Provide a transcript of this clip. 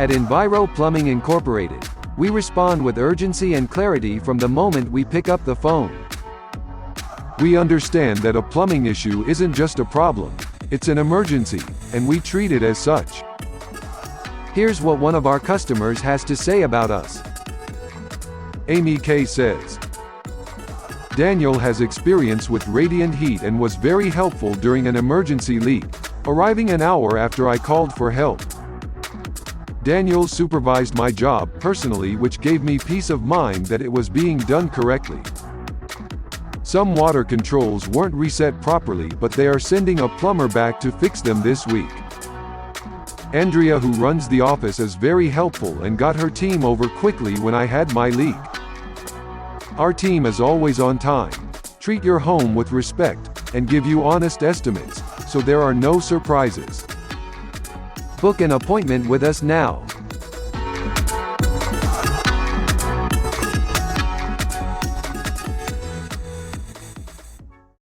At Enviro Plumbing Incorporated, we respond with urgency and clarity from the moment we pick up the phone. We understand that a plumbing issue isn't just a problem, it's an emergency, and we treat it as such. Here's what one of our customers has to say about us. Amy K. says, Daniel has experience with radiant heat and was very helpful during an emergency leak, arriving an hour after I called for help. Daniel supervised my job personally, which gave me peace of mind that it was being done correctly. Some water controls weren't reset properly, but they are sending a plumber back to fix them this week. Andrea, who runs the office, is very helpful and got her team over quickly when I had my leak. Our team is always on time, treat your home with respect, and give you honest estimates, so there are no surprises. Book an appointment with us now.